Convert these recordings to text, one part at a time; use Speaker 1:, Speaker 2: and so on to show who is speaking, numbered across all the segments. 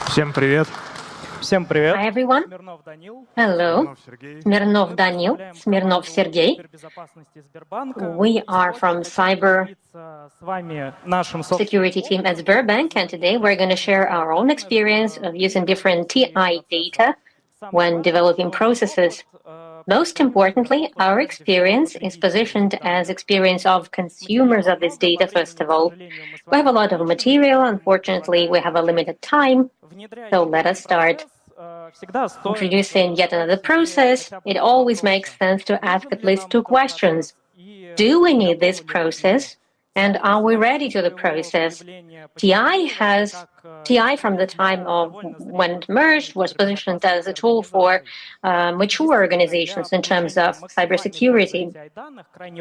Speaker 1: Всем привет.
Speaker 2: Всем привет.
Speaker 3: Hi, everyone.
Speaker 2: Smirnov Danil.
Speaker 3: Hello.
Speaker 1: Сергей.
Speaker 3: Smirnov Daniel, Smirnov Sergey.
Speaker 2: Кибербезопасности Сбербанка.
Speaker 3: We are from cyber
Speaker 2: С вами нашим
Speaker 3: security team at Sberbank, and today we're going to share our own experience of using different TI data when developing processes. Most importantly, our experience is positioned as experience of consumers of this data, first of all. We have a lot of material. Unfortunately, we have a limited time, so let us start. Introducing yet another process, it always makes sense to ask at least two questions. Do we need this process? And are we ready to the process? TI from the time of when it merged was positioned as a tool for mature organizations in terms of cybersecurity.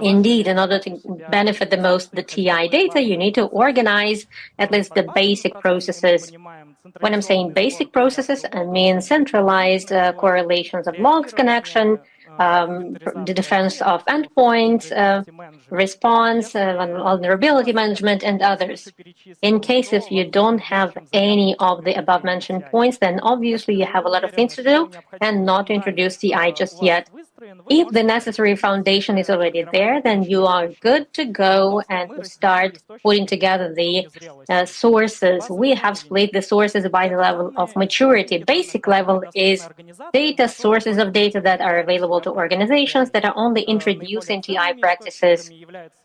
Speaker 3: Indeed, in order to benefit the most the TI data, you need to organize at least the basic processes. When I'm saying basic processes, I mean centralized correlations of logs connection, the defense of endpoints, response, vulnerability management, and others. In case if you don't have any of the above-mentioned points, then obviously you have a lot of things to do and not to introduce TI just yet. If the necessary foundation is already there, then you are good to go and start putting together the sources. We have split the sources by the level of maturity. Basic level is data, sources of data that are available to organizations that are only introducing TI practices.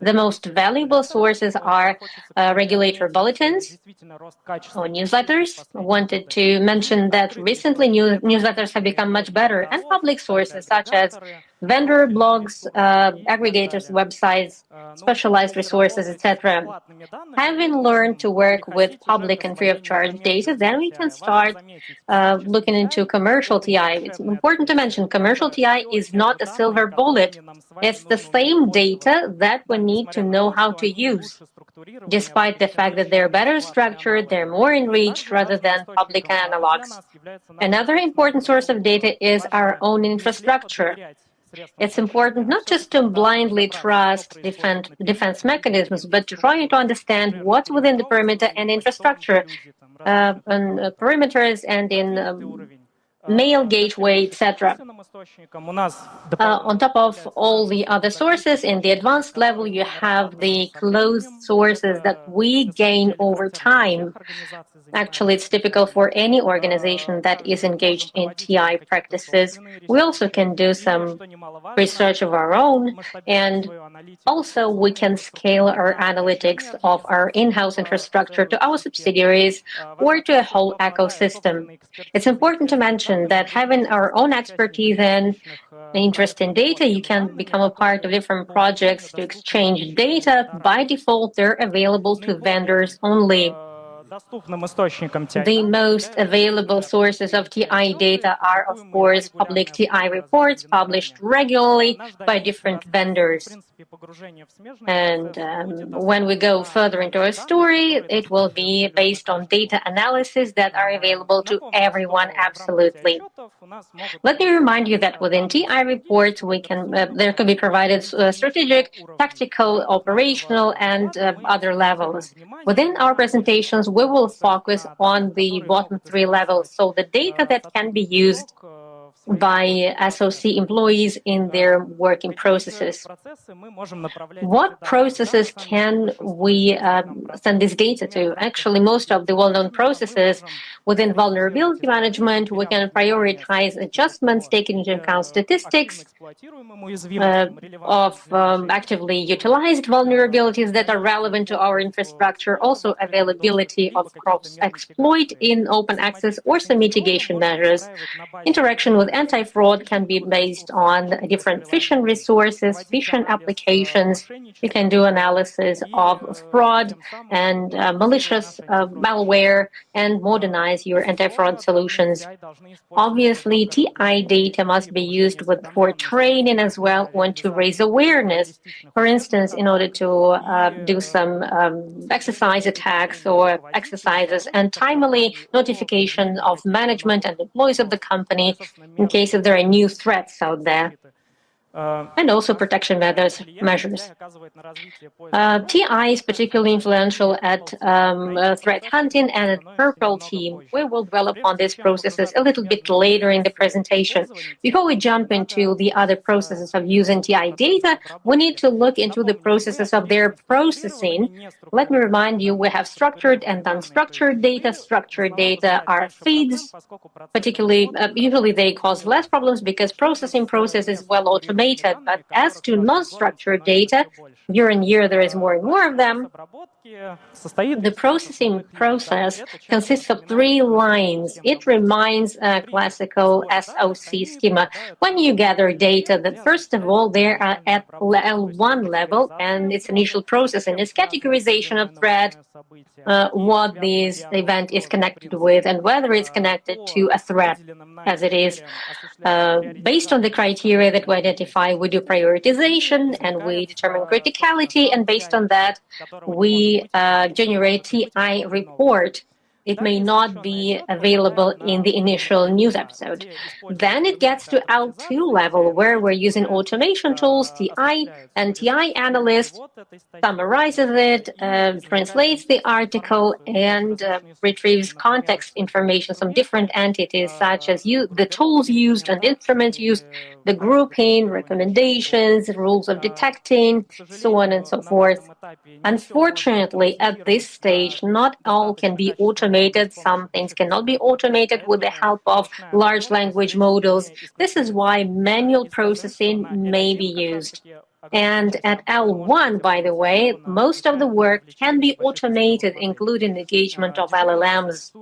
Speaker 3: The most valuable sources are regulator bulletins or newsletters. I wanted to mention that recently newsletters have become much better, and public sources such as vendor blogs, aggregators, websites, specialized resources, etc. Having learned to work with public and free of charge data, then we can start looking into commercial TI. It's important to mention commercial TI is not a silver bullet. It's the same data that we need to know how to use. Despite the fact that they're better structured, they're more enriched rather than public analogs. Another important source of data is our own infrastructure. It's important not just to blindly trust defense mechanisms, but to try to understand what's within the perimeter and infrastructure, perimeters and in mail gateway, etc. On top of all the other sources, in the advanced level, you have the closed sources that we gain over time. Actually, it's typical for any organization that is engaged in TI practices. We also can do some research of our own, and also we can scale our analytics of our in-house infrastructure to our subsidiaries or to a whole ecosystem. It's important to mention that having our own expertise and interest in data, you can become a part of different projects to exchange data. By default, they're available to vendors only. The most available sources of TI data are, of course, public TI reports published regularly by different vendors. And when we go further into our story, it will be based on data analysis that are available to everyone absolutely. Let me remind you that within TI reports, there can be provided strategic, tactical, operational, and other levels. Within our presentations, we will focus on the bottom three levels, so the data that can be used by SOC employees in their working processes. What processes can we send this data to? Actually, most of the well-known processes within vulnerability management, we can prioritize adjustments taking into account statistics of actively utilized vulnerabilities that are relevant to our infrastructure, also availability of cross-exploit in open access or some mitigation measures. Interaction with anti-fraud can be based on different phishing resources, phishing applications. You can do analysis of fraud and malicious malware and modernize your anti-fraud solutions. Obviously, TI data must be used for training as well, or to raise awareness. For instance, in order to do some exercise attacks or exercises and timely notification of management and employees of the company in case if there are new threats out there. and also protection measures. TI is particularly influential at threat hunting, and at Purple Team, we will develop on these processes a little bit later in the presentation. Before we jump into the other processes of using TI data, we need to look into the processes of their processing. Let me remind you, we have structured and unstructured data. Structured data are feeds, particularly, usually they cause less problems because processing process is well automated. But as to non-structured data, year on year there is more and more of them. The processing process consists of 3 lines. It reminds a classical SOC schema. When you gather data, that first of all, they are at L1 level, and its initial processing is categorization of threat, what this event is connected with, and whether it's connected to a threat, as it is. Based on the criteria that we identify, we do prioritization, and we determine criticality, and based on that, we generate TI report. It may not be available in the initial news episode. Then it gets to L2 level, where we're using automation tools, TI, and TI analyst summarizes it, translates the article, and retrieves context information from different entities, such as the tools used and instruments used, the grouping, recommendations, rules of detecting, so on and so forth. Unfortunately, at this stage, not all can be automated. Some things cannot be automated with the help of large language models. This is why manual processing may be used. And at L1, by the way, most of the work can be automated, including engagement of LLMs.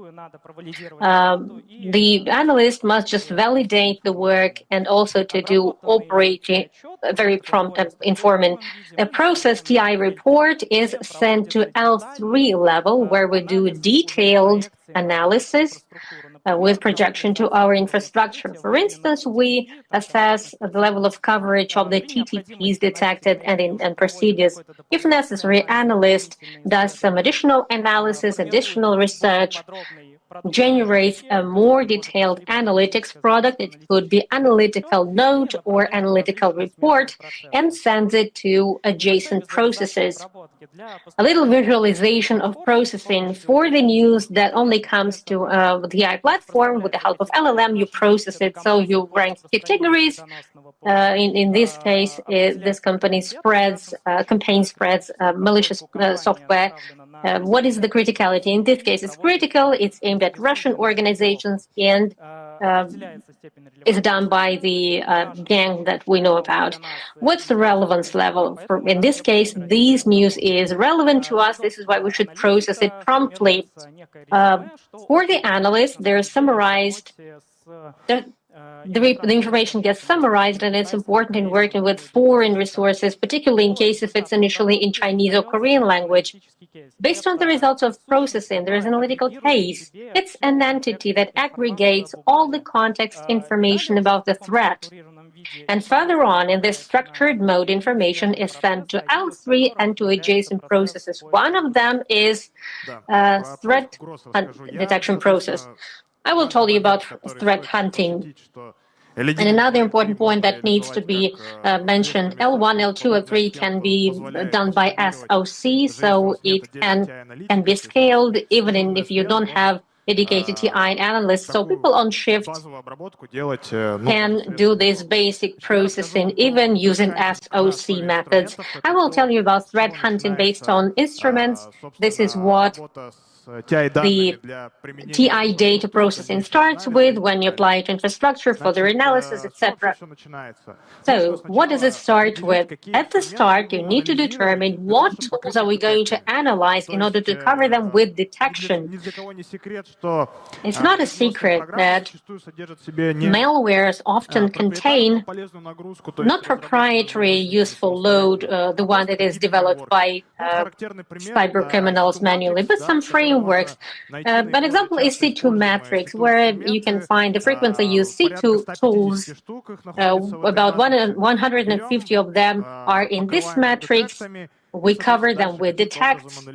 Speaker 3: The analyst must just validate the work and also to do operating, very prompt informing. The process TI report is sent to L3 level, where we do detailed analysis with projection to our infrastructure. For instance, we assess the level of coverage of the TTPs detected and procedures. If necessary, analyst does some additional analysis, additional research, generates a more detailed analytics product. It could be analytical note or analytical report, and sends it to adjacent processes. A little visualization of processing for the news that only comes to the AI platform. With the help of LLM, you process it, so you rank categories. In this case, this campaign spreads malicious software. What is the criticality? In this case, it's critical, it's aimed at Russian organizations, and is done by the gang that we know about. What's the relevance level? In this case, this news is relevant to us. This is why we should process it promptly. For the analyst, they're summarized. The information gets summarized, and it's important in working with foreign resources, particularly in case if it's initially in Chinese or Korean language. Based on the results of processing, there is an analytical case. It's an entity that aggregates all the context information about the threat. And further on, in this structured mode, information is sent to L3 and to adjacent processes. One of them is threat detection process. I will tell you about threat hunting. And another important point that needs to be mentioned, L1, L2, L3 can be done by SOC, so it can be scaled even if you don't have dedicated TI analysts. So people on shift can do this basic processing even using SOC methods. I will tell you about threat hunting based on instruments. This is what the TI data processing starts with when you apply it to infrastructure, further analysis, etc. So what does it start with? At the start, you need to determine what tools are we going to analyze in order to cover them with detection. It's not a secret that malwares often contain not proprietary useful load, the one that is developed by cyber criminals manually, but some frameworks. An example is C2 matrix, where you can find the frequently used C2 tools. About 150 of them are in this matrix. we cover them, we detect,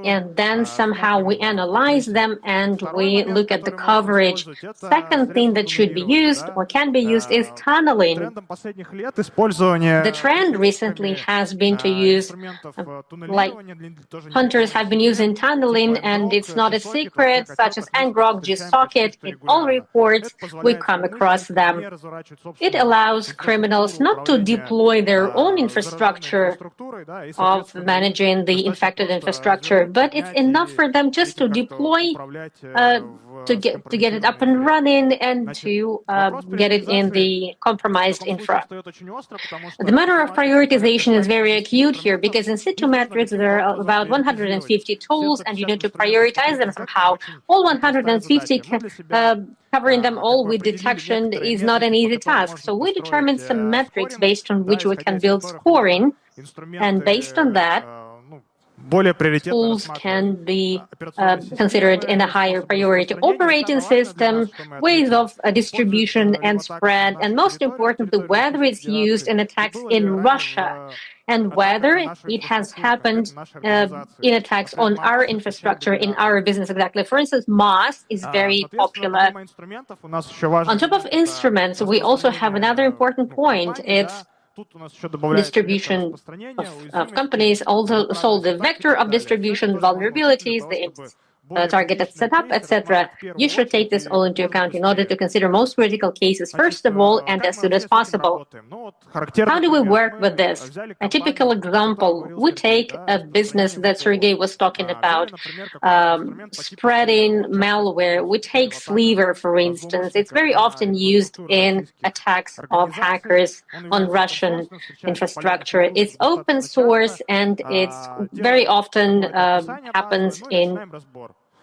Speaker 3: and then somehow we analyze them and we look at the coverage. Second thing that should be used or can be used is tunneling. The trend recently has been to use, like hunters have been using tunneling, and it's not a secret, such as ngrok, gsocket. In all reports, we come across them. It allows criminals not to deploy their own infrastructure of managing the infected infrastructure, but it's enough for them just to deploy, to get it up and running and to get it in the compromised infra. The matter of prioritization is very acute here because in situ metrics there are about 150 tools and you need to prioritize them somehow. All 150 covering them all with detection is not an easy task. So we determined some metrics based on which we can build scoring, and based on that, tools can be considered in a higher priority. Operating system, ways of distribution and spread, and most importantly, whether it's used in attacks in Russia and whether it has happened in attacks on our infrastructure, in our business exactly. For instance, MOS is very popular. On top of instruments, we also have another important point. It's distribution of companies, also the vector of distribution, vulnerabilities, the targeted setup, etc. You should take this all into account in order to consider most critical cases first of all and as soon as possible. How do we work with this? A typical example, we take a business that Sergey was talking about, spreading malware. We take Sliver, for instance. It's very often used in attacks of hackers on Russian infrastructure. It's open source and it's very often happens in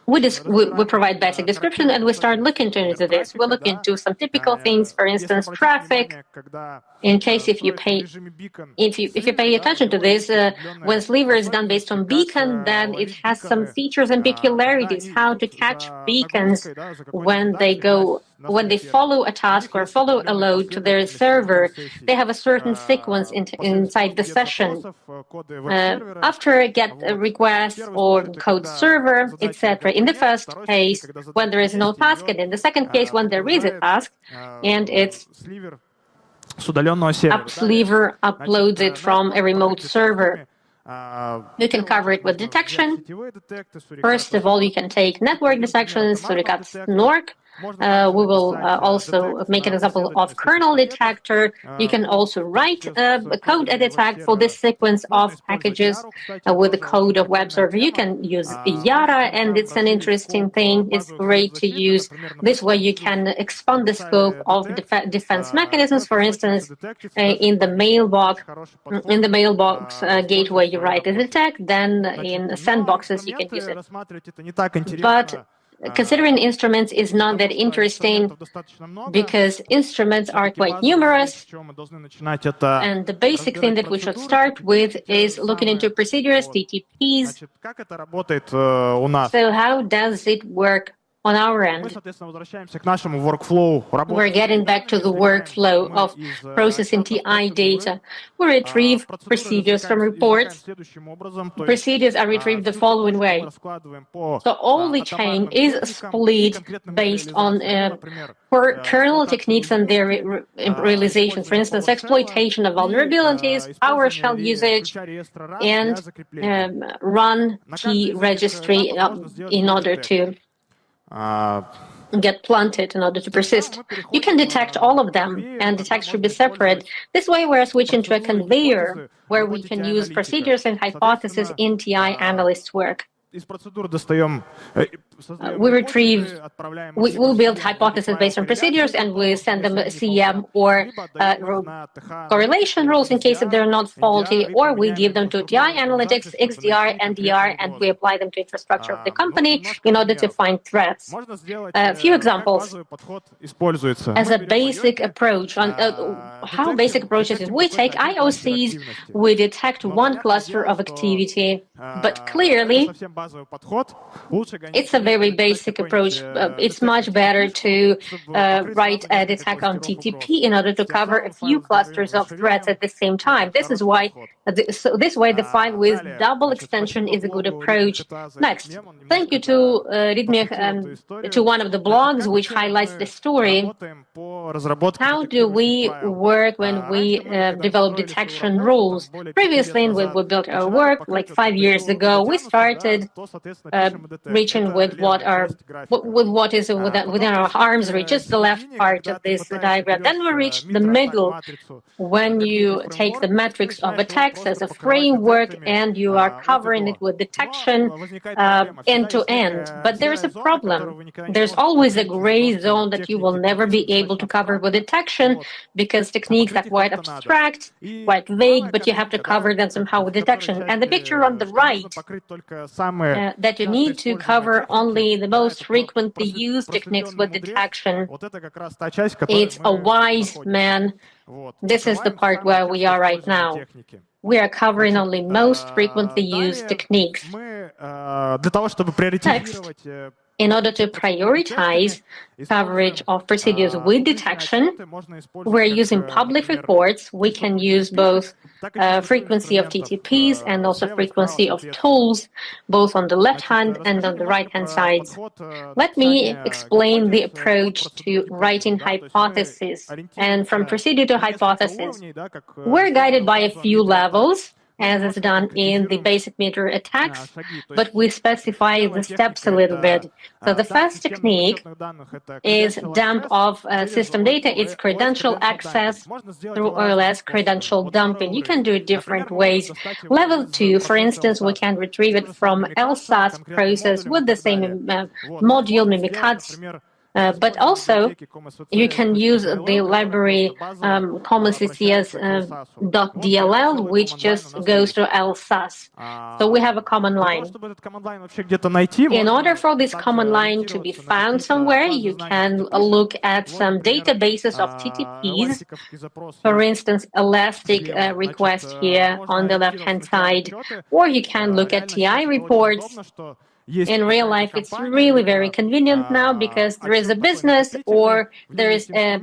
Speaker 3: we provide basic description and we start looking into this. We look into some typical things, for instance, traffic. In case if you pay attention to this, when Sliver is done based on beacon, then it has some features and peculiarities, how to catch beacons when they follow a task or follow a load to their server. They have a certain sequence inside the session. After a get a request or code server, etc. In the first case, when there is no task, and in the second case, when there is a task, and it's Sliver uploads it from a remote server. You can cover it with detection. First of all, you can take network detections, Suricats NORC. We will also make an example of kernel detector. You can also write a code edit tag for this sequence of packages with the code of web server. You can use Yara, and it's an interesting thing. It's great to use. This way you can expand the scope of defense mechanisms. For instance, in the mailbox gateway, you write a tag, then in sandboxes you can use it. But considering instruments is not that interesting because instruments are quite numerous, and the basic thing that we should start with is looking into procedures, TTPs. So how does it work on our end? We're getting back to the workflow of processing TI data. We retrieve procedures from reports. Procedures are retrieved the following way. So all the chain is split based on kernel techniques and their realization. For instance, exploitation of vulnerabilities, PowerShell usage, and run key registry in order to get planted in order to persist. You can detect all of them, and detect should be separate. This way we're switching to a conveyor where we can use procedures and hypotheses in TI analysts' work. We build hypotheses based on procedures, and we send them CM or correlation rules in case if they're not faulty, or we give them to TI analytics, XDR, NDR, and we apply them to infrastructure of the company in order to find threats. A few examples. As a basic approach, on how basic approaches is, we take IoCs, we detect one cluster of activity, but clearly It's a very basic approach. It's much better to write a attack on TTP in order to cover a few clusters of threads at the same time. This is why, this way, the file with double extension is a good approach. Next, thank you to Ridmir, to one of the blogs which highlights the story. How do we work when we develop detection rules? Previously, when we built our work, like 5 years ago, we started reaching with what is within our arm's reach, just the left part of this diagram. Then we reached the middle, when you take the metrics of attacks as a framework and you are covering it with detection end to end. But there's a problem. There's always a gray zone that you will never be able to cover with detection, because techniques are quite abstract, quite vague, but you have to cover them somehow with detection. And the picture on the right, that you need to cover only the most frequently used techniques with detection. It's a wise man. This is the part where we are right now. We are covering only most frequently used techniques. Next, in order to prioritize coverage of procedures with detection, we're using public reports. We can use both frequency of TTPs and also frequency of tools, both on the left-hand and on the right-hand sides. Let me explain the approach to writing hypotheses. And from procedure to hypothesis, we're guided by a few levels, as is done in the basic meter attacks, but we specify the steps a little bit. So the first technique is dump of system data. It's credential access through OLS credential dumping. You can do it different ways. Level 2, for instance, we can retrieve it from LSAS process with the same module, Mimikatz. But also, you can use the library common.ccs.dll, which just goes to LSAS. So we have a command line. In order for this command line to be found somewhere, you can look at some databases of TTPs. For instance, Elastic request here on the left-hand side, or you can look at TI reports. In real life, it's really very convenient now, because there is a business or there is a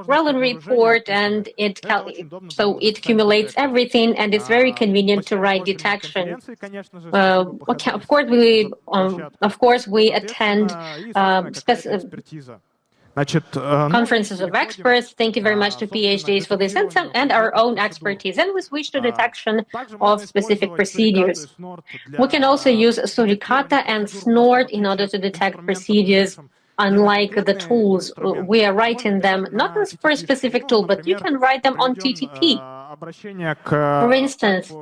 Speaker 3: relevant report, and it accumulates everything, and it's very convenient to write detection. Of course, we attend conferences of experts. Thank you very much to PhDs for this and our own expertise. And we switch to detection of specific procedures. We can also use Suricata and Snort in order to detect procedures. Unlike the tools, we are writing them not for a specific tool, but you can write them on TTP. For instance,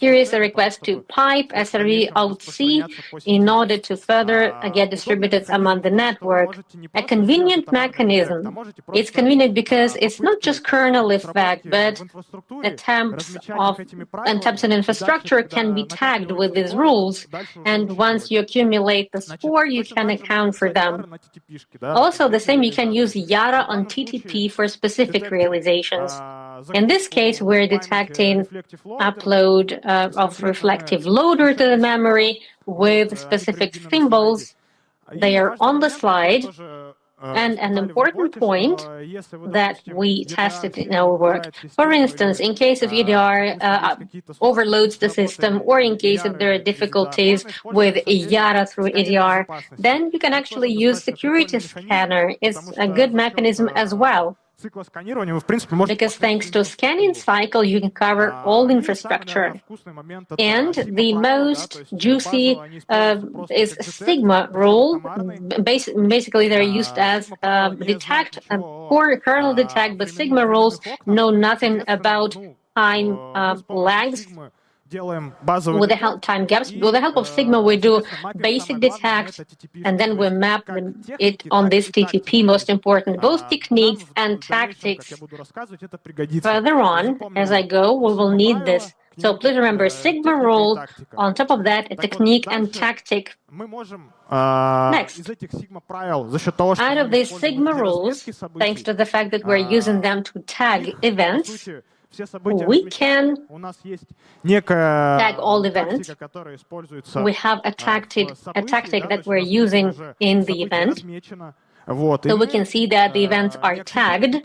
Speaker 3: here is a request to pipe SRV IoC in order to further get distributed among the network. A convenient mechanism. It's convenient because it's not just kernel effect, but attempts in infrastructure can be tagged with these rules, and once you accumulate the score, you can account for them. Also, the same, you can use Yara on TTP for specific realizations. In this case, we're detecting upload of reflective loader to the memory with specific symbols. They are on the slide. And an important point that we tested in our work, for instance, in case of EDR overloads the system, or in case if there are difficulties with Yara through EDR, then you can actually use security scanner. It's a good mechanism as well. Because thanks to scanning cycle, you can cover all infrastructure. And the most juicy is Sigma rule. Basically, they're used as detect and core kernel detect, but Sigma rules know nothing about time lags. With the help time gaps, with the help of Sigma, we do basic detect, and then we map it on this TTP. Most important, both techniques and tactics. Further on, as I go, we will need this. So please remember, Sigma rule. On top of that, a technique and tactic. Next, out of these Sigma rules, thanks to the fact that we're using them to tag events, we can tag all events. We have a tactic that we're using in the event. So we can see that the events are tagged,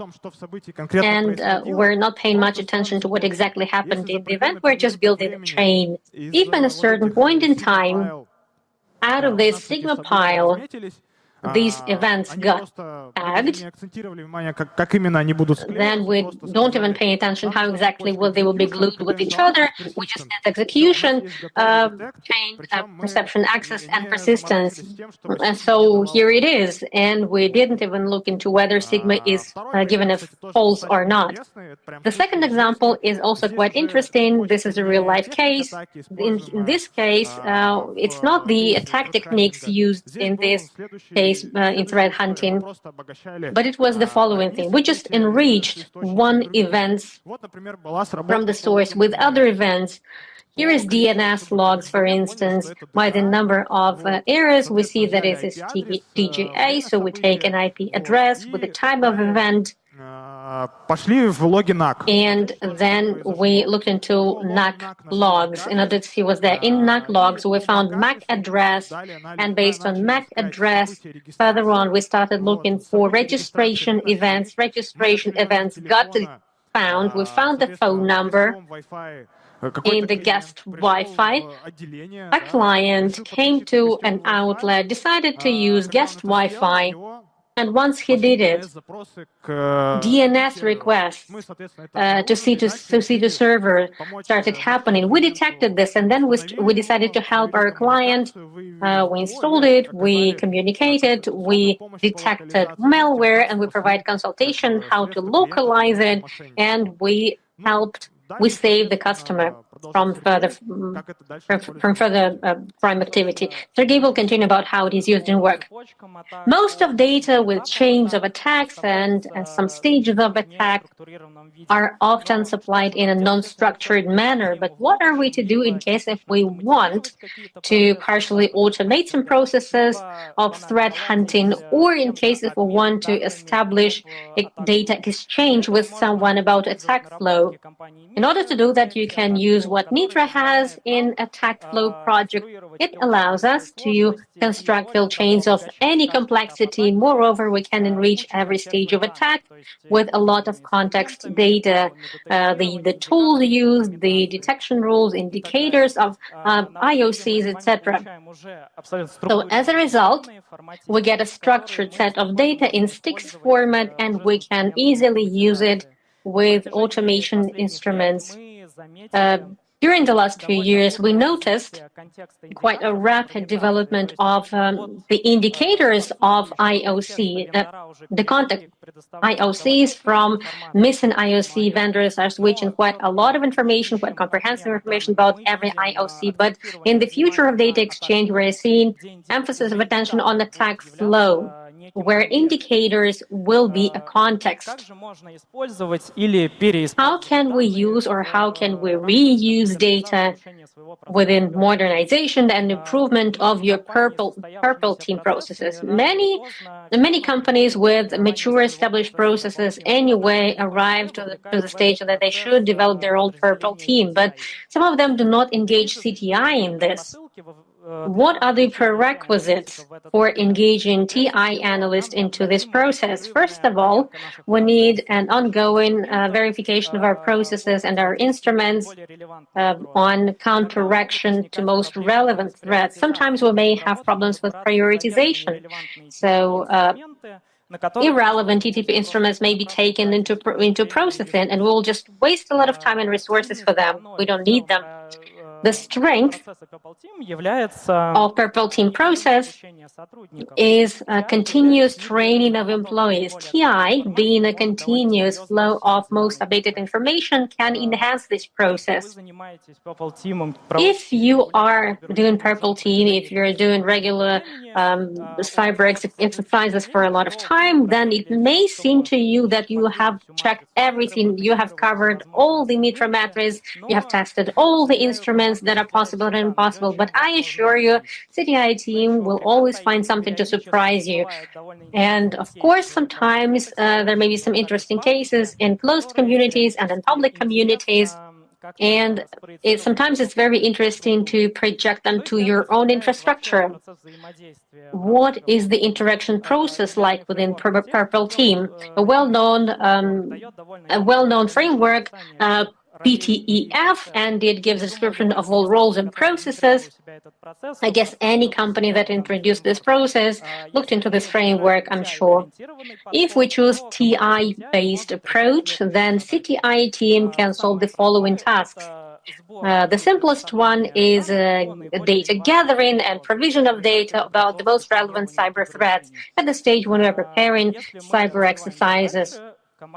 Speaker 3: and we're not paying much attention to what exactly happened in the event. We're just building a chain. If at a certain point in time, out of this Sigma pile, these events got tagged, then we don't even pay attention how exactly they will be glued with each other. We just need execution, chain, perception, access, and persistence. And so here it is. And we didn't even look into whether Sigma is given a false or not. The second example is also quite interesting. This is a real-life case. In this case, it's not the attack techniques used in this case in threat hunting, but it was the following thing. We just enriched one event from the source with other events. Here is DNS logs, for instance. By the number of errors, we see that it is TGA, so we take an IP address with the type of event, and then we looked into NAC logs in order to see what's there. In NAC logs, we found MAC address, and based on MAC address, further on, we started looking for registration events. Registration events got found. We found the phone number in the guest Wi-Fi. A client came to an outlet, decided to use guest Wi-Fi, and once he did it, DNS requests to see the server started happening. We detected this, and then we decided to help our client. We installed it, we communicated, we detected malware, and we provide consultation how to localize it, and we saved the customer from further crime activity. Sergey will continue about how it is used in work. Most of data with chains of attacks and some stages of attack are often supplied in a non-structured manner. But what are we to do in case if we want to partially automate some processes of threat hunting, or in case if we want to establish a data exchange with someone about attack flow? In order to do that, you can use what Nitra has in Attack Flow project. It allows us to construct field chains of any complexity. Moreover, we can enrich every stage of attack with a lot of context data, the tools used, the detection rules, indicators of IoCs, etc. So as a result, we get a structured set of data in sticks format, and we can easily use it with automation instruments. During the last few years, we noticed quite a rapid development of the indicators of IoC. The contact IoCs from missing IoC vendors are switching quite a lot of information, quite comprehensive information about every IoC. But in the future of data exchange, we're seeing emphasis of attention on attack flow, where indicators will be a context. How can we use or how can we reuse data within modernization and improvement of your purple team processes? Many companies with mature established processes anyway arrive to the stage that they should develop their own purple team, but some of them do not engage CTI in this. What are the prerequisites for engaging TI analysts into this process? First of all, we need an ongoing verification of our processes and our instruments on counteraction to most relevant threats. Sometimes we may have problems with prioritization. So irrelevant TTP instruments may be taken into processing, and we'll just waste a lot of time and resources for them. We don't need them. The strength of Purple Team process is a continuous training of employees. TI, being a continuous flow of most updated information, can enhance this process. If you are doing Purple Team, if you're doing regular cyber exercises for a lot of time, then it may seem to you that you have checked everything. You have covered all the Mitra metrics, you have tested all the instruments, elements that are possible and impossible. But I assure you, CTI team will always find something to surprise you. And of course, sometimes there may be some interesting cases in closed communities and in public communities. And sometimes it's very interesting to project them to your own infrastructure. What is the interaction process like within Purple Team? A well-known framework, PTEF, and it gives a description of all roles and processes. I guess any company that introduced this process looked into this framework, I'm sure. If we choose TI-based approach, then CTI team can solve the following tasks. The simplest one is data gathering and provision of data about the most relevant cyber threats at the stage when we're preparing cyber exercises.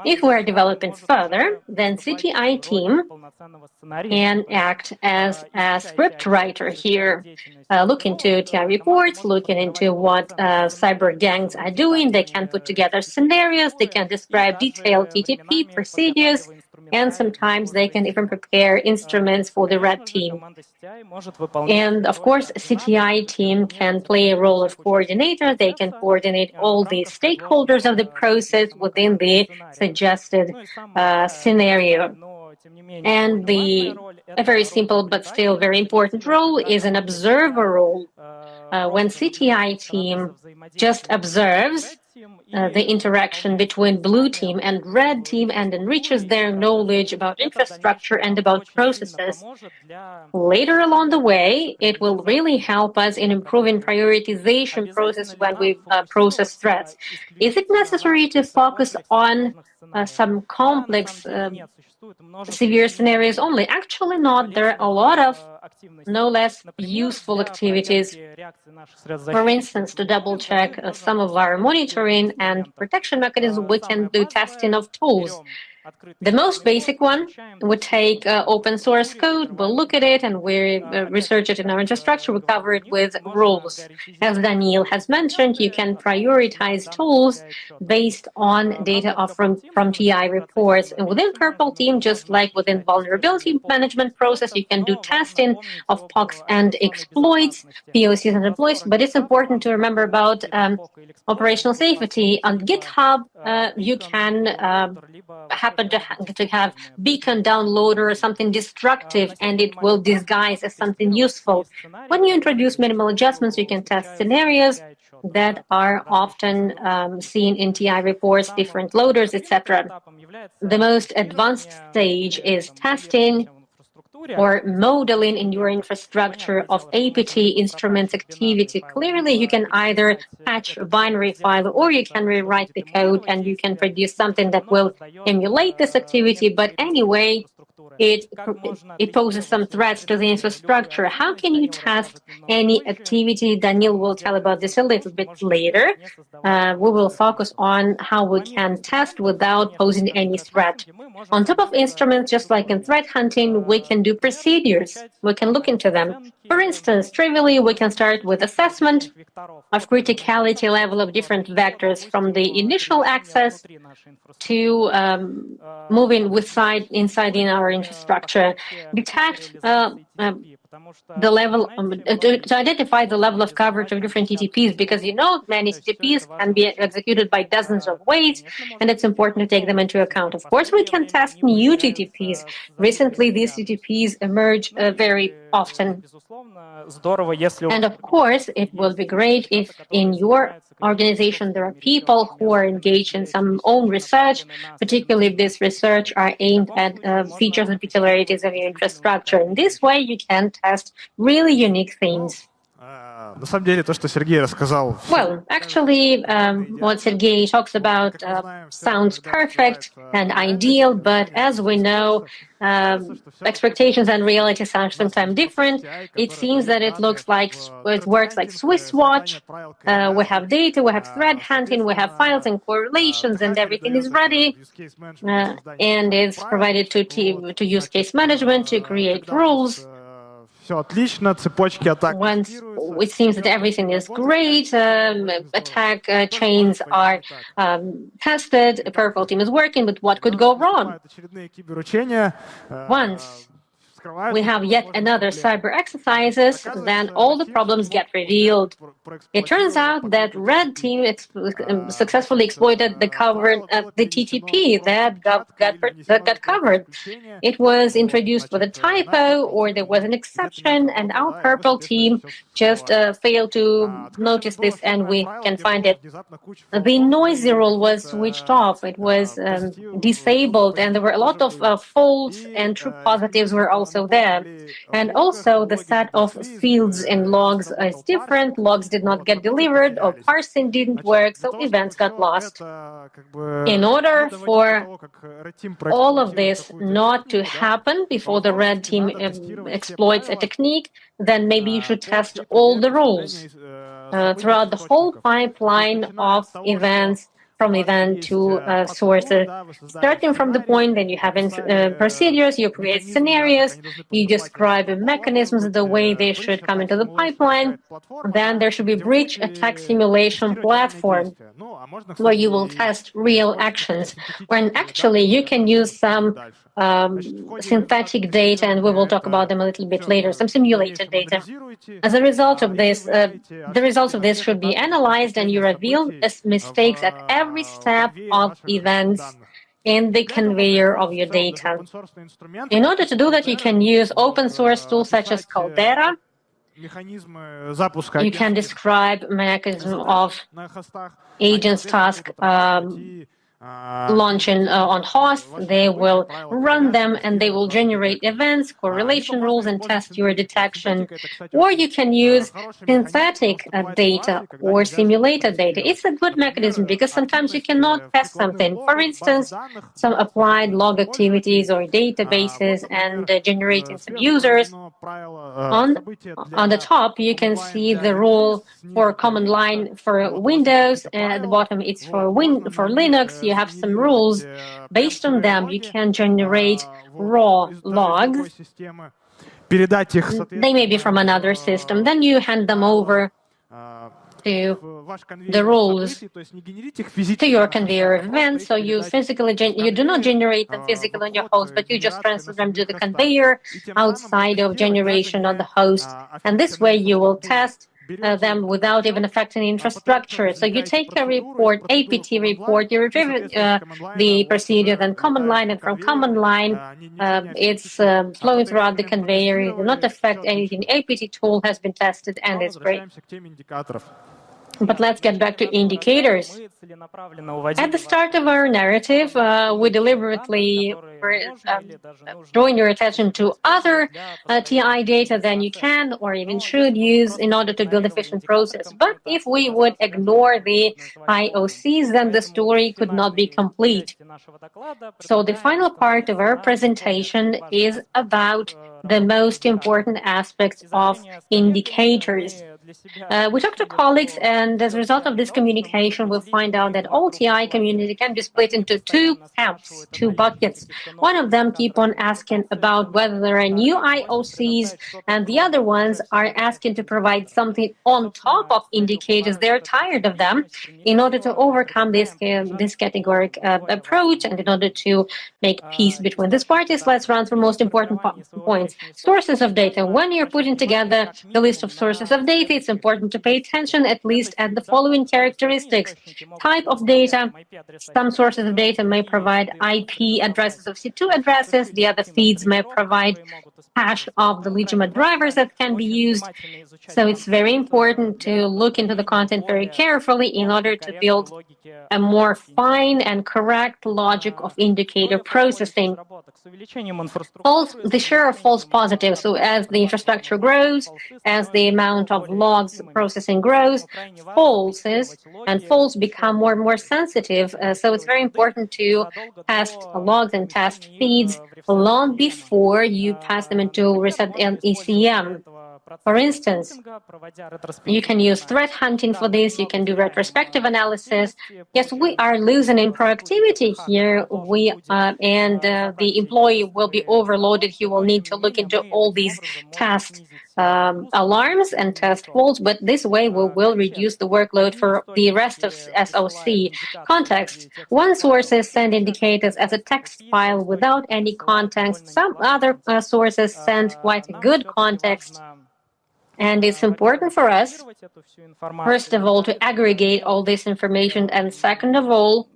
Speaker 3: If we're developing further, then CTI team can act as a script writer here, look into TI reports, looking into what cyber gangs are doing. They can put together scenarios, they can describe detailed TTP procedures, and sometimes they can even prepare instruments for the red team. And of course, CTI team can play a role of coordinator. They can coordinate all the stakeholders of the process within the suggested scenario. And a very simple but still very important role is an observer role. When CTI team just observes the interaction between blue team and red team and enriches their knowledge about infrastructure and about processes. Later along the way, it will really help us in improving prioritization process when we process threats. Is it necessary to focus on some complex, severe scenarios only? Actually not. There are a lot of no less useful activities. For instance, to double-check some of our monitoring and protection mechanisms, we can do testing of tools. The most basic one, we take open source code, we'll look at it, and we research it in our infrastructure, we cover it with rules. As Daniil has mentioned, you can prioritize tools based on data from TI reports. And within Purple Team, just like within vulnerability management process, you can do testing of POCs and exploits, POCs and exploits, but it's important to remember about operational safety. On GitHub, you can happen to have beacon downloader or something destructive, and it will disguise as something useful. When you introduce minimal adjustments, you can test scenarios that are often seen in TI reports, different loaders, etc. The most advanced stage is testing or modeling in your infrastructure of APT instruments activity. Clearly, you can either patch a binary file or you can rewrite the code and you can produce something that will emulate this activity. But anyway, it poses some threats to the infrastructure. How can you test any activity? Daniil will tell about this a little bit later. We will focus on how we can test without posing any threat. On top of instruments, just like in threat hunting, we can do procedures. We can look into them. For instance, trivially, we can start with assessment of criticality level of different vectors from the initial access to moving inside in our infrastructure. Detect the level, to identify the level of coverage of different TTPs, because many TTPs can be executed by dozens of ways, and it's important to take them into account. Of course, we can test new TTPs. Recently, these TTPs emerge very often. And of course, it will be great if in your organization there are people who are engaged in some own research, particularly if this research are aimed at features and particularities of your infrastructure. In this way, you can test really unique things. Well, actually, what Sergey talks about sounds perfect and ideal, but as we know, expectations and reality are sometimes different. It seems that it works like Swiss watch. We have data, we have threat hunting, we have files and correlations, and everything is ready. And it's provided to use case management to create rules. Once it seems that everything is great, attack chains are tested, Purple Team is working, but what could go wrong? Once we have yet another cyber exercises, then all the problems get revealed. It turns out that red team successfully exploited the TTP that got covered. It was introduced with a typo, or there was an exception, and our purple team just failed to notice this, and we can find it. The noisy rule was switched off. It was disabled, and there were a lot of false and true positives were also there. And also the set of fields in logs is different. Logs did not get delivered, or parsing didn't work, so events got lost. In order for all of this not to happen before the red team exploits a technique, then maybe you should test all the rules throughout the whole pipeline of events, from event to sources, starting from the point that you have procedures, you create scenarios, you describe mechanisms, the way they should come into the pipeline. Then there should be breach attack simulation platform where you will test real actions, when actually you can use some synthetic data, and we will talk about them a little bit later, some simulated data. As a result of this, the results of this should be analyzed, and you reveal mistakes at every step of events in the conveyor of your data. In order to do that, you can use open source tools such as Caldera. You can describe mechanism of agents task launching on hosts. They will run them, and they will generate events, correlation rules, and test your detection. Or you can use synthetic data or simulated data. It's a good mechanism because sometimes you cannot test something. For instance, some applied log activities or databases, and generating some users. On the top, you can see the rule for command line for Windows, and at the bottom it's for Linux. You have some rules. Based on them, you can generate raw logs. They may be from another system. Then you hand them over to the rules to your conveyor event. So you do not generate them physically on your host, but you just transfer them to the conveyor outside of generation on the host. And this way you will test them without even affecting infrastructure. So you take a report, APT report, you retrieve the procedure, then command line, and from command line, it's flowing throughout the conveyor. It will not affect anything. APT tool has been tested, and it's great. But let's get back to indicators. At the start of our narrative, we deliberately were drawing your attention to other TI data than you can or even should use in order to build efficient process. But if we would ignore the IoCs, then the story could not be complete. So the final part of our presentation is about the most important aspects of indicators. We talked to colleagues, and as a result of this communication, we'll find out that all TI community can be split into two camps, two buckets. One of them keep on asking about whether there are new IOCs, and the other ones are asking to provide something on top of indicators. They're tired of them. In order to overcome this categoric approach, and in order to make peace between these parties, let's run through most important points. Sources of data. When you're putting together the list of sources of data, it's important to pay attention at least at the following characteristics. Type of data. Some sources of data may provide IP addresses of C2 addresses. The other feeds may provide hash of the legitimate drivers that can be used. So it's very important to look into the content very carefully in order to build a more fine and correct logic of indicator processing. The share of false positives. So as the infrastructure grows, as the amount of logs processing grows, falses and false become more and more sensitive. So it's very important to test logs and test feeds long before you pass them into reset and ECM. For instance, you can use threat hunting for this, you can do retrospective analysis. Yes, we are losing in productivity here, and the employee will be overloaded. He will need to look into all these test alarms and test faults, but this way we will reduce the workload for the rest of SOC. Context. One sources send indicators as a text file without any context. Some other sources send quite a good context. And it's important for us, first of all, to aggregate all this information, and second of all,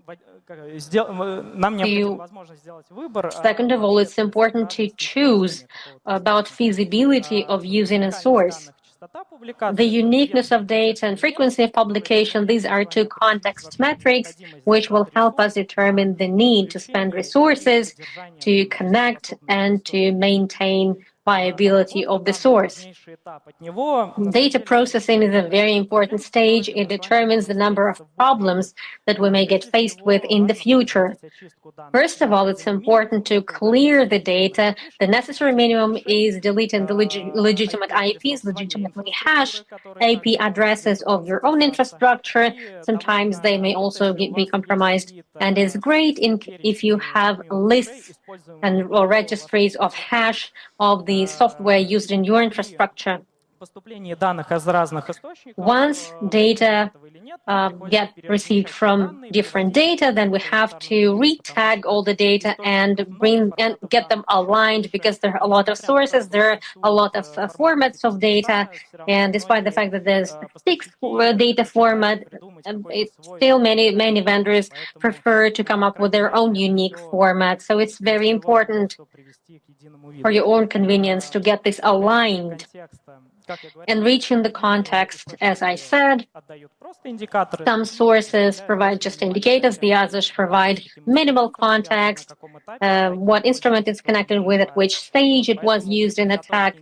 Speaker 3: it's important to choose about feasibility of using a source. The uniqueness of data and frequency of publication, these are two context metrics which will help us determine the need to spend resources, to connect, and to maintain viability of the source. Data processing is a very important stage. It determines the number of problems that we may get faced with in the future. First of all, it's important to clear the data. The necessary minimum is deleting the legitimate IPs, legitimately hashed IP addresses of your own infrastructure. Sometimes they may also be compromised. And it's great if you have lists or registries of hash of the software used in your infrastructure. Once data get received from different data, then we have to re-tag all the data and get them aligned, because there are a lot of sources, there are a lot of formats of data, and despite the fact that there's a fixed data format, still many vendors prefer to come up with their own unique format. So it's very important for your own convenience to get this aligned. Enriching the context, as I said, some sources provide just indicators, the others provide minimal context, what instrument is connected with, at which stage it was used in attack.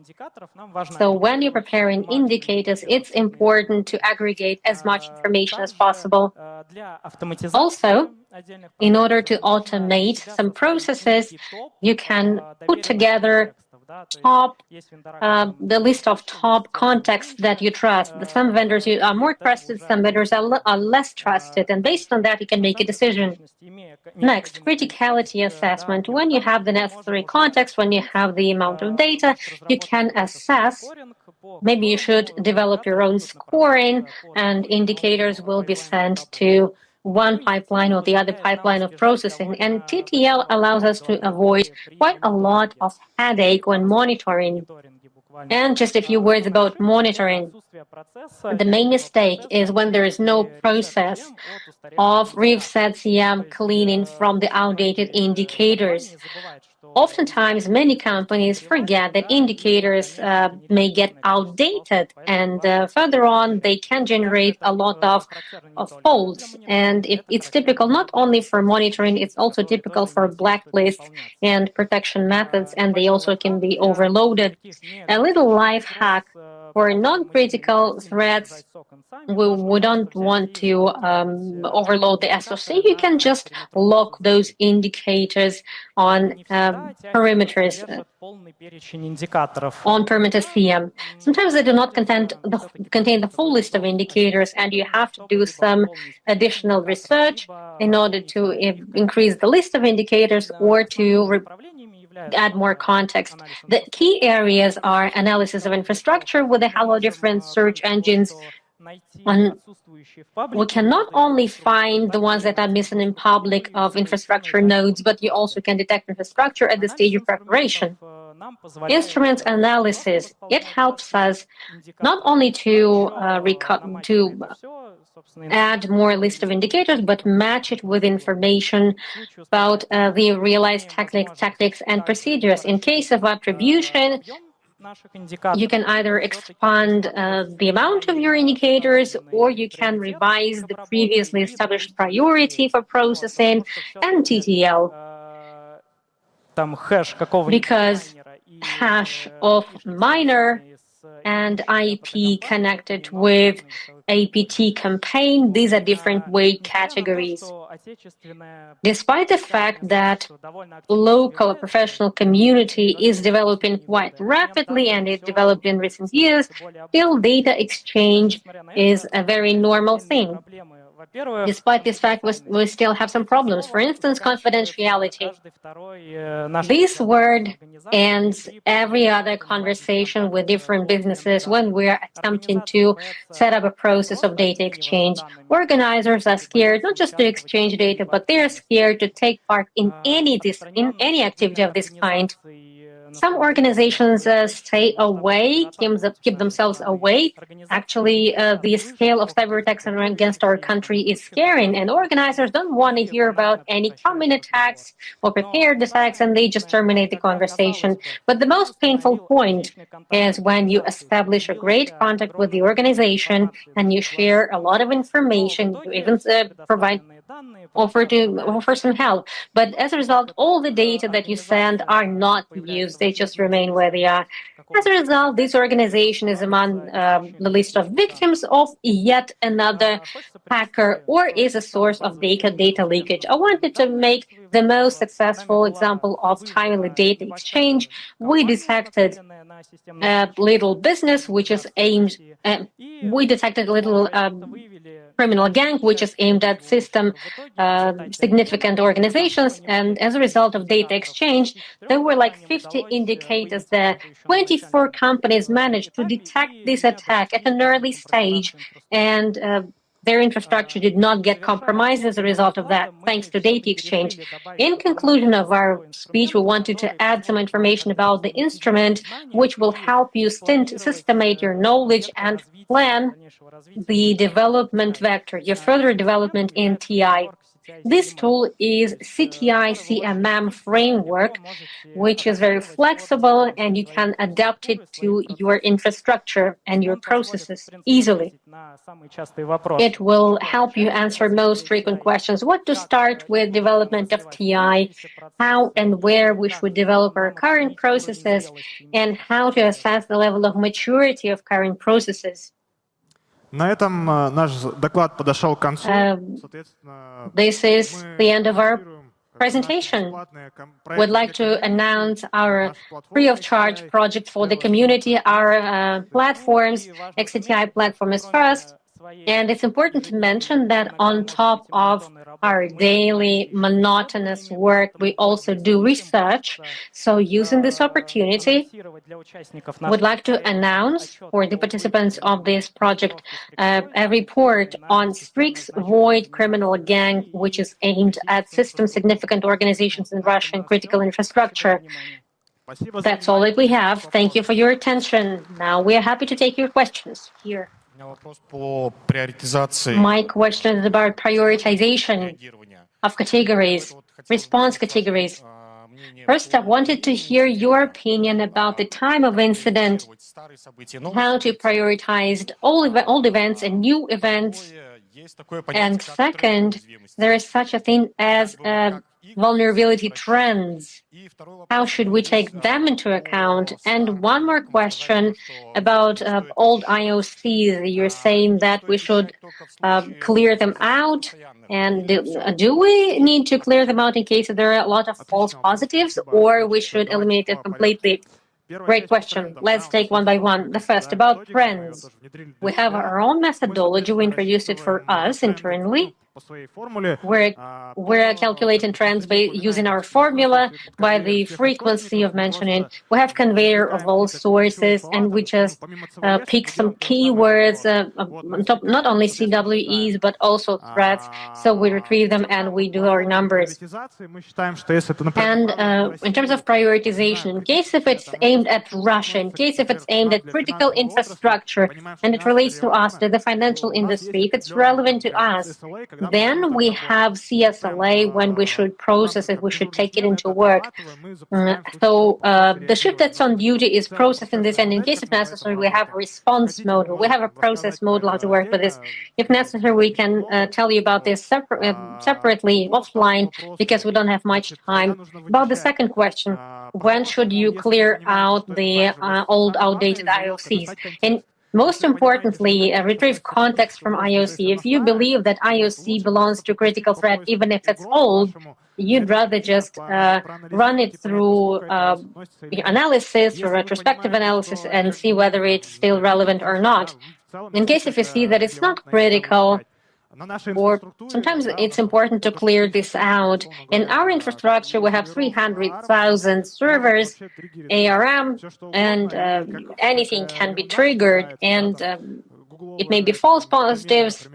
Speaker 3: So when you're preparing indicators, it's important to aggregate as much information as possible. Also, in order to automate some processes, you can put together the list of top contexts that you trust. Some vendors are more trusted, some vendors are less trusted, and based on that, you can make a decision. Next, criticality assessment. When you have the necessary context, when you have the amount of data, you can assess. Maybe you should develop your own scoring, and indicators will be sent to one pipeline or the other pipeline of processing. And TTL allows us to avoid quite a lot of headache when monitoring. And just a few words about monitoring. The main mistake is when there is no process of reset CM cleaning from the outdated indicators. Oftentimes, many companies forget that indicators may get outdated, and further on, they can generate a lot of faults. And it's typical not only for monitoring, it's also typical for blacklists and protection methods, and they also can be overloaded. A little life hack for non-critical threats, we don't want to overload the SOC. You can just lock those indicators on perimeters, on perimeter CM. Sometimes they do not contain the full list of indicators, and you have to do some additional research in order to increase the list of indicators or to add more context. The key areas are analysis of infrastructure with a hello different search engines. And we can not only find the ones that are missing in public of infrastructure nodes, but you also can detect infrastructure at the stage of preparation. Instrument analysis, it helps us not only to add more list of indicators, but match it with information about the realized tactics and procedures. In case of attribution, you can either expand the amount of your indicators, or you can revise the previously established priority for processing and TTL. Because hash of miner and IP connected with APT campaign, these are different weight categories. Despite the fact that local professional community is developing quite rapidly and it developed in recent years, still data exchange is a very normal thing. Despite this fact, we still have some problems. For instance, confidentiality. This word ends every other conversation with different businesses when we are attempting to set up a process of data exchange. Organizers are scared not just to exchange data, but they are scared to take part in any activity of this kind. Some organizations stay away, keep themselves away. Actually, the scale of cyber attacks against our country is scaring, and organizers don't want to hear about any coming attacks or prepared attacks, and they just terminate the conversation. But the most painful point is when you establish a great contact with the organization and you share a lot of information, you even offer some help. But as a result, all the data that you send are not used. They just remain where they are. As a result, this organization is among the list of victims of yet another hacker or is a source of data leakage. I wanted to make the most successful example of timely data exchange. We detected a little business which is aimed we detected a little criminal gang which is aimed at significant organizations, and as a result of data exchange, there were like 50 indicators there. 24 companies managed to detect this attack at an early stage, and their infrastructure did not get compromised as a result of that, thanks to data exchange. In conclusion of our speech, we wanted to add some information about the instrument, which will help you systemate your knowledge and plan the development vector, your further development in TI. This tool is CTI-CMM framework, which is very flexible, and you can adapt it to your infrastructure and your processes easily. It will help you answer most frequent questions: what to start with development of TI, how and where we should develop our current processes, and how to assess the level of maturity of current processes.
Speaker 1: На этом наш доклад подошел к концу.
Speaker 3: This is the end of our presentation. We'd like to announce our free-of-charge project for the community. Our platforms, XCTI platform is first. And it's important to mention that on top of our daily monotonous work, we also do research. So using this opportunity, we'd like to announce for the participants of this project a report on Strix Void criminal gang, which is aimed at system-significant organizations in Russia and critical infrastructure. That's all that we have. Thank you for your attention. Now we are happy to take your questions here. My question is about prioritization of categories, response categories. First, I wanted to hear your opinion about the time of incident, how to prioritize old events and new events. And second, there is such a thing as vulnerability trends. How should we take them into account? And one more question about old IoCs. You're saying that we should clear them out. And do we need to clear them out in case there are a lot of false positives, or we should eliminate them completely? Great question. Let's take one by one. The first, about trends. We have our own methodology. We introduced it for us internally. We're calculating trends by using our formula by the frequency of mentioning. We have conveyor of all sources, and we just pick some keywords, not only CWEs, but also threats. So we retrieve them and we do our numbers. And in terms of prioritization, in case if it's aimed at Russia, in case if it's aimed at critical infrastructure, and it relates to us, to the financial industry, if it's relevant to us, then we have CSLA when we should process it, we should take it into work. So the shift that's on duty is processing this, and in case of necessary, we have a response mode. We have a process mode how to work with this. If necessary, we can tell you about this separately offline because we don't have much time. About the second question, when should you clear out the old outdated IoCs? Most importantly, retrieve context from IoC. If you believe that IoC belongs to critical threat, even if it's old, you'd rather just run it through analysis or retrospective analysis and see whether it's still relevant or not. In case if you see that it's not critical, or sometimes it's important to clear this out. In our infrastructure, we have 300,000 servers, ARM, and anything can be triggered, and it may be false positives.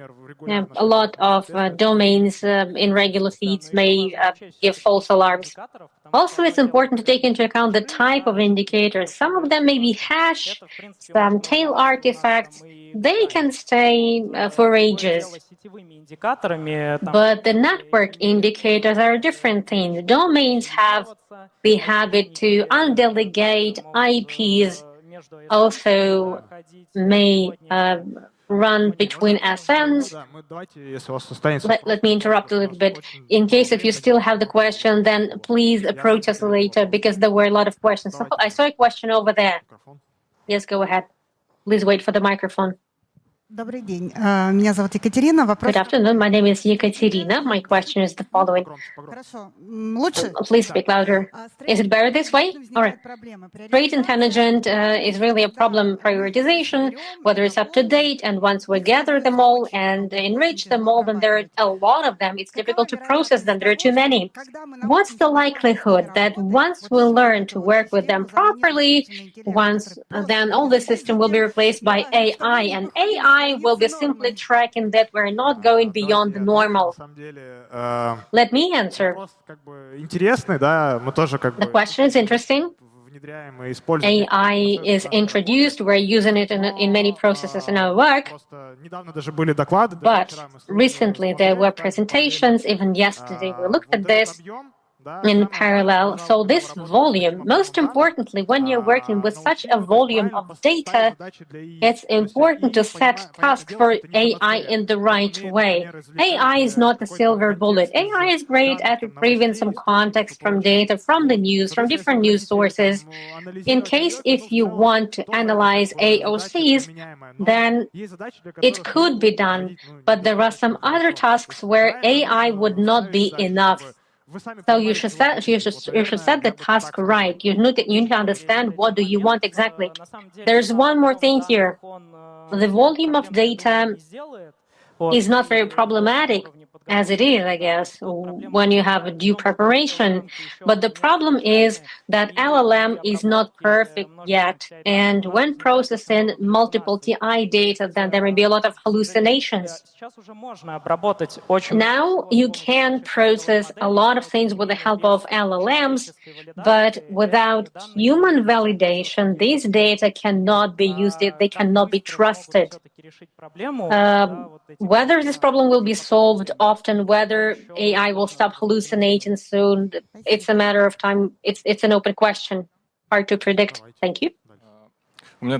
Speaker 3: A lot of domains in regular feeds may give false alarms. Also, it's important to take into account the type of indicators. Some of them may be hash, some tail artifacts. They can stay for ages. But the network indicators are a different thing. Domains have the habit to undelegate IPs, also may run between SNs. Let me interrupt a little bit. In case if you still have the question, then please approach us later, because there were a lot of questions. So I saw a question over there. Yes, go ahead. Please wait for the microphone.
Speaker 4: Добрый день. Меня зовут Екатерина.
Speaker 3: Good afternoon. My name is Yekaterina. My question is the following.
Speaker 4: Хорошо. Лучше?
Speaker 3: Please speak louder. Is it better this way? All right. Trade intelligence is really a problem prioritization, whether it's up to date, and once we gather them all and enrich them all, then there are a lot of them. It's difficult to process them. There are too many. What's the likelihood that once we learn to work with them properly, then all the system will be replaced by AI, and AI will be simply tracking that we're not going beyond the normal? Let me answer. The question is interesting. AI is introduced. We're using it in many processes in our work. But recently there were presentations. Even yesterday we looked at this in parallel. So this volume, most importantly, when you're working with such a volume of data, it's important to set tasks for AI in the right way. AI is not a silver bullet. AI is great at retrieving some context from data, from the news, from different news sources. In case if you want to analyze AOCs, then it could be done, but there are some other tasks where AI would not be enough. So you should set the task right. You need to understand what do you want exactly. There's one more thing here. The volume of data is not very problematic as it is, I guess, when you have a due preparation. But the problem is that LLM is not perfect yet. And when processing multiple TI data, then there may be a lot of hallucinations. Now you can process a lot of things with the help of LLMs, but without human validation, these data cannot be used, they cannot be trusted. Whether this problem will be solved often, whether AI will stop hallucinating soon, it's a matter of time. It's an open question, hard to predict. Thank you.
Speaker 5: My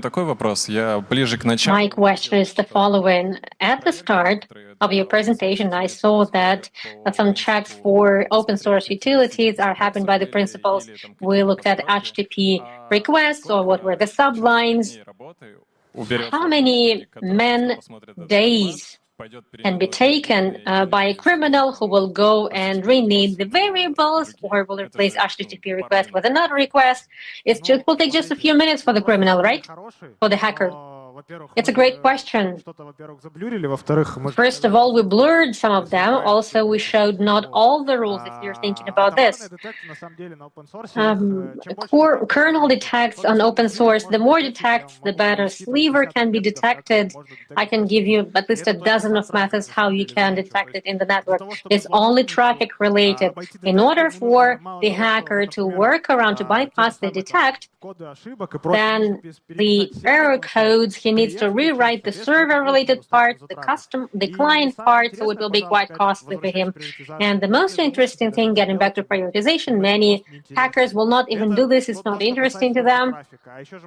Speaker 3: question is the following. At the start of your presentation, I saw that some checks for open source utilities are happened by the principals. We looked at HTTP requests, or what were the sublines. How many man-days can be taken by a criminal who will go and rename the variables or will replace HTTP request with another request? It will take just a few minutes for the criminal, right? For the hacker. It's a great question. First of all, we blurred some of them. Also, we showed not all the rules, if you're thinking about this. Kernel detects on open source. The more detects, the better. Sliver can be detected. I can give you at least a dozen of methods how you can detect it in the network. It's only traffic related. In order for the hacker to work around, to bypass the detect, then the error codes, he needs to rewrite the server-related part, the client part, so it will be quite costly for him. And the most interesting thing, getting back to prioritization, many hackers will not even do this. It's not interesting to them.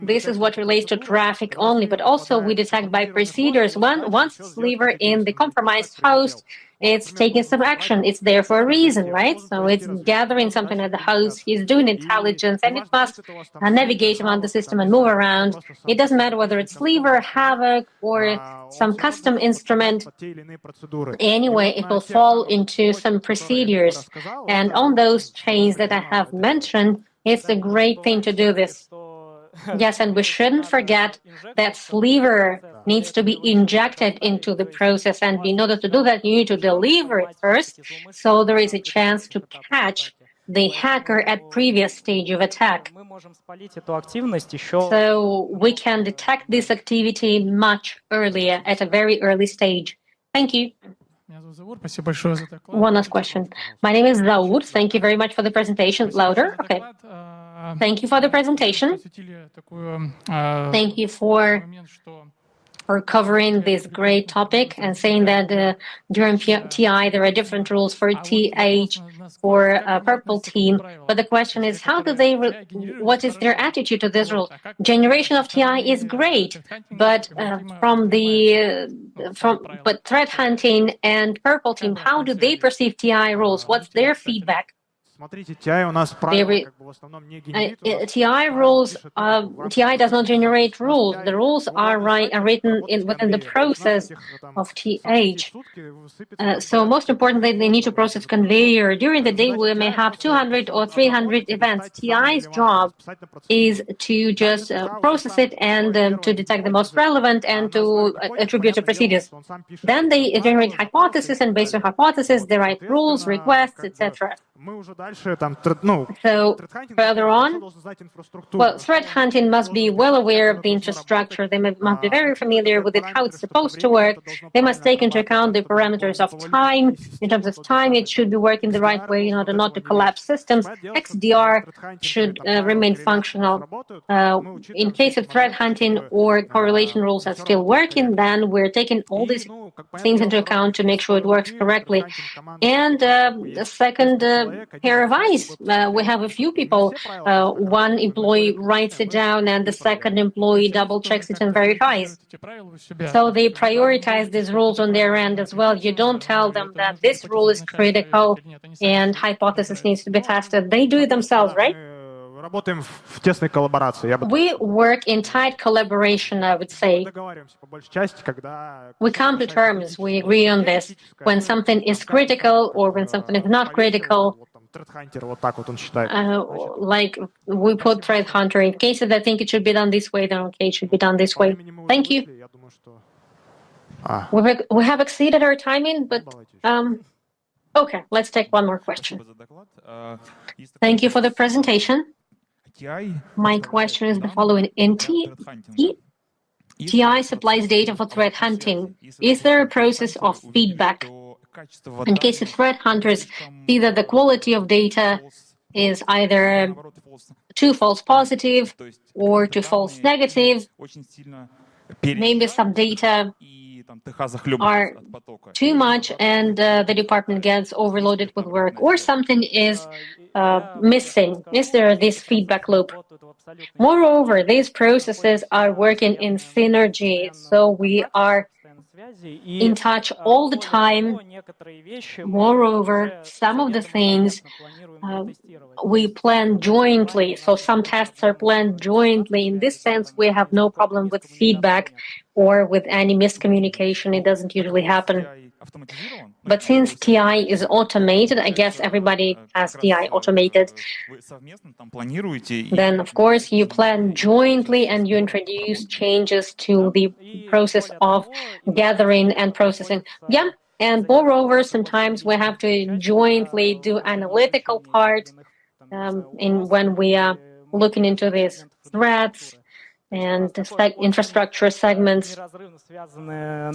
Speaker 3: This is what relates to traffic only, but also we detect by procedures. Once a sliver in the compromised host it's taking some action. It's there for a reason, right? So it's gathering something at the house. He's doing intelligence, and it must navigate around the system and move around. It doesn't matter whether it's Sliver, Havoc, or some custom instrument. Anyway, it will fall into some procedures. And on those chains that I have mentioned, it's a great thing to do this. Yes, and we shouldn't forget that Sliver needs to be injected into the process, and in order to do that, you need to deliver it first, so there is a chance to catch the hacker at previous stage of attack. So we can detect this activity much earlier, at a very early stage. Thank you. One last question. My name is Zaur. Thank you very much for the presentation. Louder? Okay. Thank you for the presentation. Thank you for covering this great topic and saying that during TI there are different rules for TH, for purple team. But the question is, how do they? What is their attitude to this rule? Generation of TI is great, but but threat hunting and purple team, how do they perceive TI rules? What's their feedback? TI rules, TI does not generate rules. The rules are written within the process of TH. So most importantly, they need to process conveyor. During the day, we may have 200 or 300 events. TI's job is to just process it and to detect the most relevant and to attribute the procedures. Then they generate hypotheses, and based on hypothesis, they write rules, requests, etc. So further on, well, threat hunting must be well aware of the infrastructure. They must be very familiar with it, how it's supposed to work. They must take into account the parameters of time. In terms of time, it should be working the right way in order not to collapse systems. XDR should remain functional. In case of threat hunting or correlation rules are still working, then we're taking all these things into account to make sure it works correctly. And the second pair of eyes, we have a few people. One employee writes it down and the second employee double checks it and verifies. So they prioritize these rules on their end as well. You don't tell them that this rule is critical and hypothesis needs to be tested. They do it themselves, right? We work in tight collaboration, I would say. We come to terms, we agree on this, when something is critical or when something is not critical. Like we put threat hunter in cases I think it should be done this way, then okay, it should be done this way. Thank you. We have exceeded our timing, but okay, let's take one more question. Thank you for the presentation. My question is the following. In TI supplies data for threat hunting. Is there a process of feedback? In case of threat hunters, see that the quality of data is either too false positive or too false negative. Maybe some data are too much and the department gets overloaded with work, or something is missing. Is there this feedback loop? Moreover, these processes are working in synergy, so we are in touch all the time. Moreover, some of the things we plan jointly, so some tests are planned jointly. In this sense, we have no problem with feedback or with any miscommunication. It doesn't usually happen. But since TI is automated, I guess everybody has TI automated, then of course you plan jointly and you introduce changes to the process of gathering and processing. Yeah, and moreover, sometimes we have to jointly do analytical part when we are looking into these threats and infrastructure segments.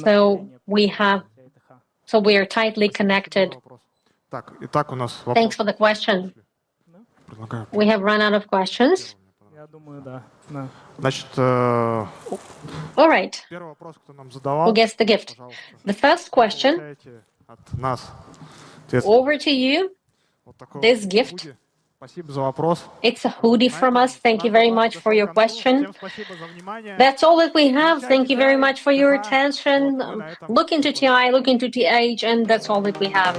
Speaker 3: So we are tightly connected. Thanks for the question. We have run out of questions. All right. Who gets the gift? The first question. Over to you. This gift
Speaker 1: Спасибо за вопрос.
Speaker 3: It's a hoodie from us. Thank you very much for your question.
Speaker 1: Всем спасибо за внимание.
Speaker 3: That's all that we have. Thank you very much for your attention. Look into TI, look into TH, and that's all that we have.